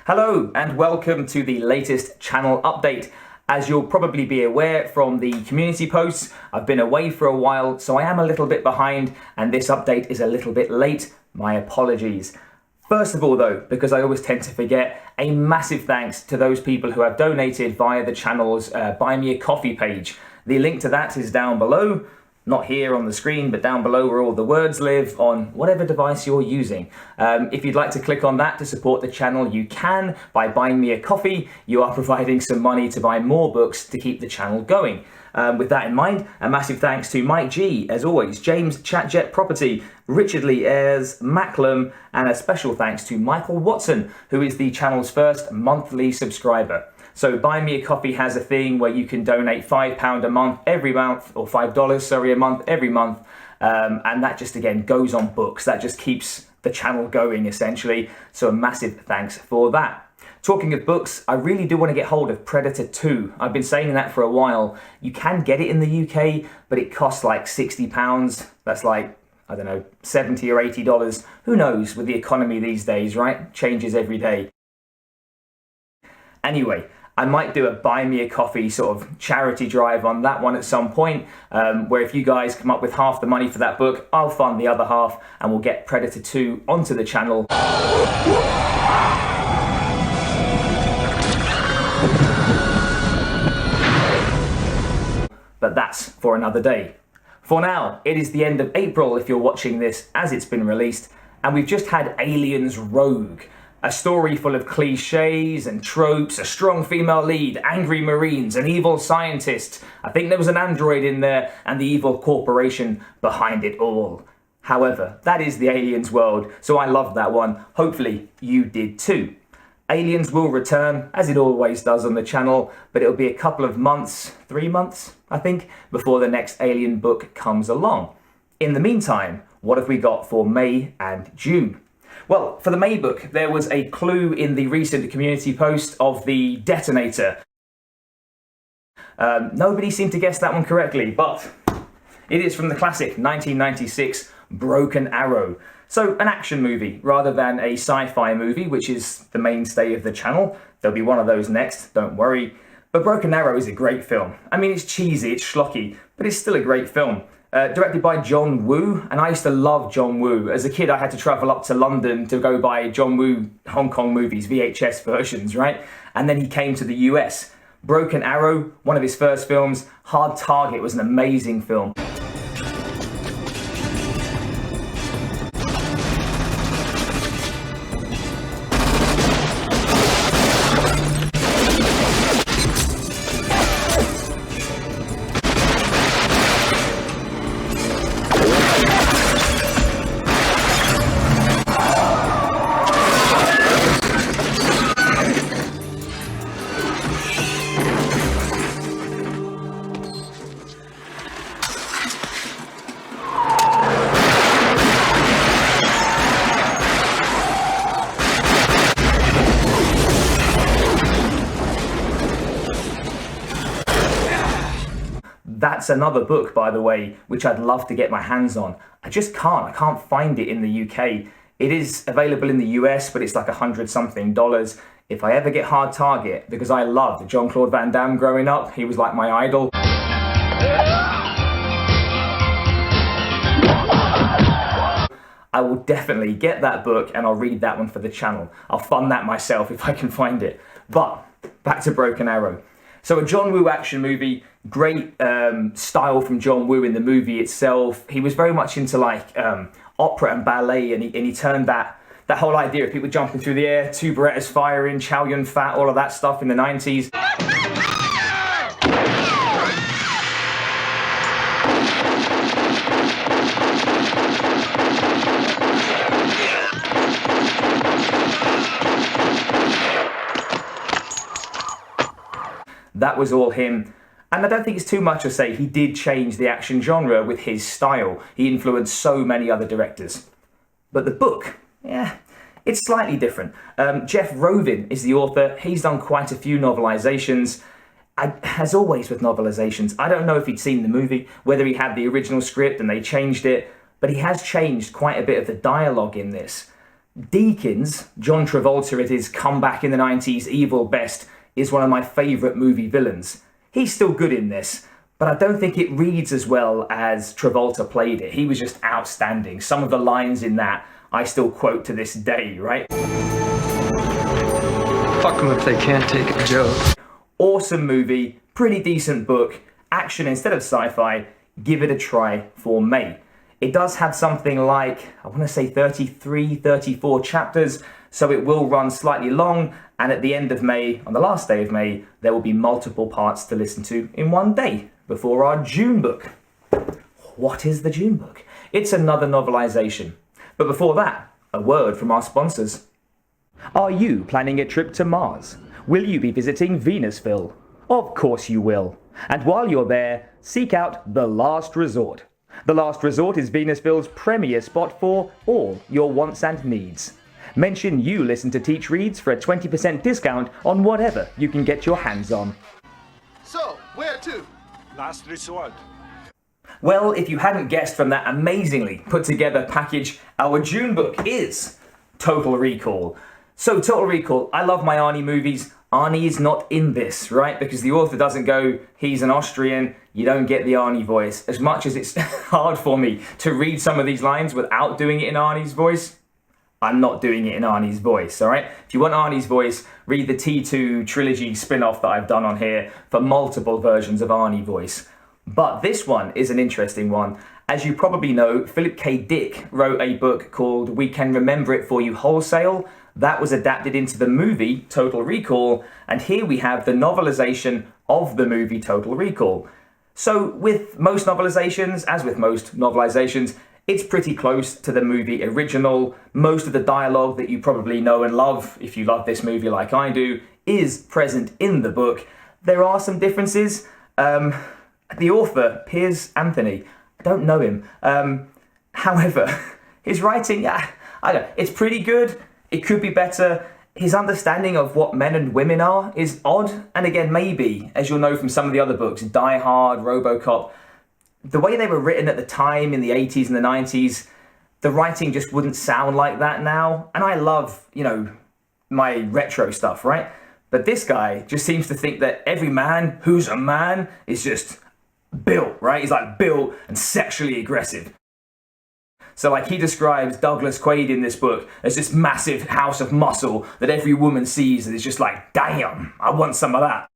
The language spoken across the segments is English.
Hello and welcome to the latest channel update. As you'll probably be aware from the community posts, I've been away for a while, so I am a little bit behind and this update is a little bit late. My apologies. First of all though, because I always tend to forget, a massive thanks to those people who have donated via the channel's Buy Me a Coffee page. The link to that is down below. Not here on the screen, but down below where all the words live on whatever device you're using. If you'd like to click on that to support the channel, you can by buying me a coffee. You are providing some money to buy more books to keep the channel going. With that in mind, a massive thanks to Mike G, as always, James Chatjet Property, Richard Lee Ayres, Macklem, and a special thanks to Michael Watson, who is the channel's first monthly subscriber. So Buy Me a Coffee has a thing where you can donate £5 a month every month, or $5, sorry, a month every month. And that just, again, goes on books. That just keeps the channel going, essentially. So a massive thanks for that. Talking of books, I really do want to get hold of Predator 2. I've been saying that for a while. You can get it in the UK, but it costs like £60. That's like, I don't know, $70 or $80. Who knows with the economy these days, right? Changes every day. Anyway, I might do a Buy Me a Coffee sort of charity drive on that one at some point, where if you guys come up with half the money for that book, I'll fund the other half and we'll get Predator 2 onto the channel. But that's for another day. For now, it is the end of April if you're watching this as it's been released, and we've just had Aliens Rogue. A story full of cliches and tropes, a strong female lead, angry marines, an evil scientist. I think there was an android in there and the evil corporation behind it all. However, that is the Aliens world, so I loved that one. Hopefully you did too. Aliens will return, as it always does on the channel, but it'll be a couple of months, 3 months, I think, before the next Alien book comes along. In the meantime, what have we got for May and June? Well, for the May book, there was a clue in the recent community post of the detonator. Nobody seemed to guess that one correctly, but it is from the classic 1996 Broken Arrow. So an action movie rather than a sci-fi movie, which is the mainstay of the channel. There'll be one of those next, don't worry. But Broken Arrow is a great film. I mean, it's cheesy, it's schlocky, but it's still a great film. Directed by John Woo, and I used to love John Woo. As a kid, I had to travel up to London to go buy John Woo Hong Kong movies, VHS versions, right? And then he came to the US. Broken Arrow, one of his first films. Hard Target was an amazing film. That's another book, by the way, which I'd love to get my hands on. I just can't. I can't find it in the UK. It is available in the US, but it's like $100-something. If I ever get Hard Target, because I loved Jean-Claude Van Damme growing up, he was like my idol. I will definitely get that book and I'll read that one for the channel. I'll fund that myself if I can find it. But back to Broken Arrow. So a John Woo action movie, great style from John Woo in the movie itself. He was very much into like opera and ballet, and he turned that whole idea of people jumping through the air, two Berettas firing, Chow Yun Fat, all of that stuff in the 90s. That was all him. And I don't think it's too much to say he did change the action genre with his style. He influenced so many other directors. But the book, yeah, it's slightly different. Jeff Rovin is the author. He's done quite a few novelizations. As always with novelizations, I don't know if he'd seen the movie, whether he had the original script and they changed it, but he has changed quite a bit of the dialogue in this. Deakins, John Travolta at his comeback in the 90s evil best, is one of my favourite movie villains. He's still good in this, but I don't think it reads as well as Travolta played it. He was just outstanding. Some of the lines in that I still quote to this day, right? Fuck them if they can't take a joke. Awesome movie, pretty decent book, action instead of sci-fi. Give it a try for May. It does have something like, I want to say 33, 34 chapters, so it will run slightly long, and at the end of May, on the last day of May, there will be multiple parts to listen to in one day before our June book. What is the June book? It's another novelization. But before that, a word from our sponsors. Are you planning a trip to Mars? Will you be visiting Venusville? Of course you will. And while you're there, seek out The Last Resort. The Last Resort is Venusville's premier spot for all your wants and needs. Mention you listen to Teach Reads for a 20% discount on whatever you can get your hands on. So, where to? Last Resort. Well, if you hadn't guessed from that amazingly put together package, our June book is Total Recall. So Total Recall, I love my Arnie movies. Arnie is not in this, right? Because the author doesn't go, he's an Austrian, you don't get the Arnie voice. As much as it's hard for me to read some of these lines without doing it in Arnie's voice, I'm not doing it in Arnie's voice, all right? If you want Arnie's voice, read the T2 trilogy spin-off that I've done on here for multiple versions of Arnie voice. But this one is an interesting one. As you probably know, Philip K. Dick wrote a book called We Can Remember It For You Wholesale. That was adapted into the movie Total Recall, and here we have the novelization of the movie Total Recall. So with most novelizations, as with most novelizations, it's pretty close to the movie original. Most of the dialogue that you probably know and love, if you love this movie like I do, is present in the book. There are some differences. The author, Piers Anthony, I don't know him. However, his writing, it's pretty good. It could be better. His understanding of what men and women are is odd. And again, maybe, as you'll know from some of the other books, Die Hard, RoboCop, the way they were written at the time in the 80s and the 90s, the writing just wouldn't sound like that now. And I love, my retro stuff, right? But this guy just seems to think that every man who's a man is just built, right? He's like built and sexually aggressive. So like he describes Douglas Quaid in this book as this massive house of muscle that every woman sees and is just like, damn, I want some of that.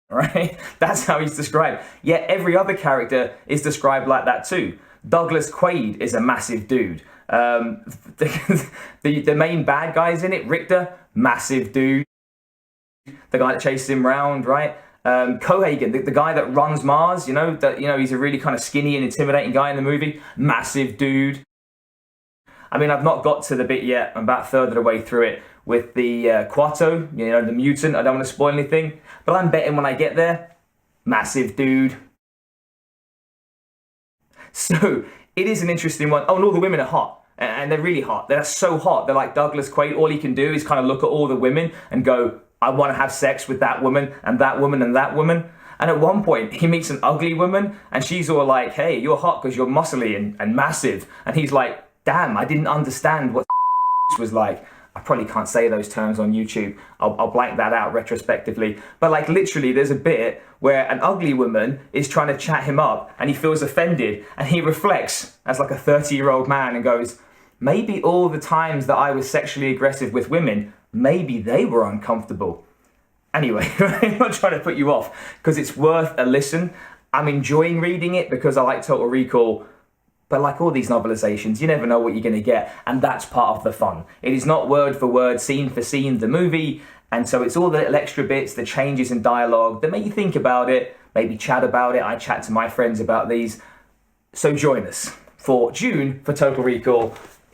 Right? That's how he's described. Yet every other character is described like that too. Douglas Quaid is a massive dude. The main bad guys in it, Richter, massive dude. The guy that chases him around, right? Cohagen, the guy that runs Mars, he's a really kind of skinny and intimidating guy in the movie. Massive dude. I mean, I've not got to the bit yet. I'm about a third of the way through it with the Quato, the mutant. I don't want to spoil anything. But I'm betting when I get there, massive dude. So, it is an interesting one. Oh, and all the women are hot. And they're really hot. They're so hot. They're like Douglas Quaid. All he can do is kind of look at all the women and go, I want to have sex with that woman and that woman and that woman. And at one point, he meets an ugly woman and she's all like, hey, you're hot because you're muscly and massive. And he's like, damn, I didn't understand what was like. I probably can't say those terms on YouTube. I'll blank that out retrospectively. But like literally, there's a bit where an ugly woman is trying to chat him up and he feels offended and he reflects as like a 30-year-old man and goes, maybe all the times that I was sexually aggressive with women, maybe they were uncomfortable. Anyway, I'm not trying to put you off because it's worth a listen. I'm enjoying reading it because I like Total Recall, but like all these novelizations, you never know what you're going to get, and that's part of the fun. It is not word for word, scene for scene, the movie, and so it's all the little extra bits, the changes in dialogue that make you think about it, maybe chat about it. I chat to my friends about these. So join us for June for Total Recall,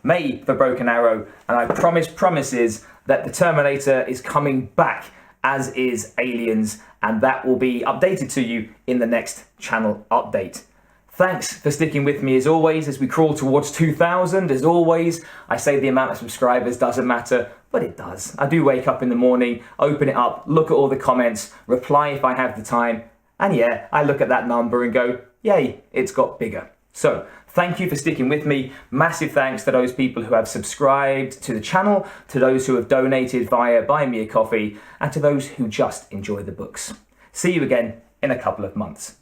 May for Broken Arrow, and I promises that the Terminator is coming back, as is Aliens, and that will be updated to you in the next channel update. Thanks for sticking with me as always as we crawl towards 2,000. As always, I say the amount of subscribers doesn't matter, but it does. I do wake up in the morning, open it up, look at all the comments, reply if I have the time, and yeah, I look at that number and go, yay, it's got bigger. So, Thank you for sticking with me. Massive thanks to those people who have subscribed to the channel, to those who have donated via Buy Me a Coffee, and to those who just enjoy the books. See you again in a couple of months.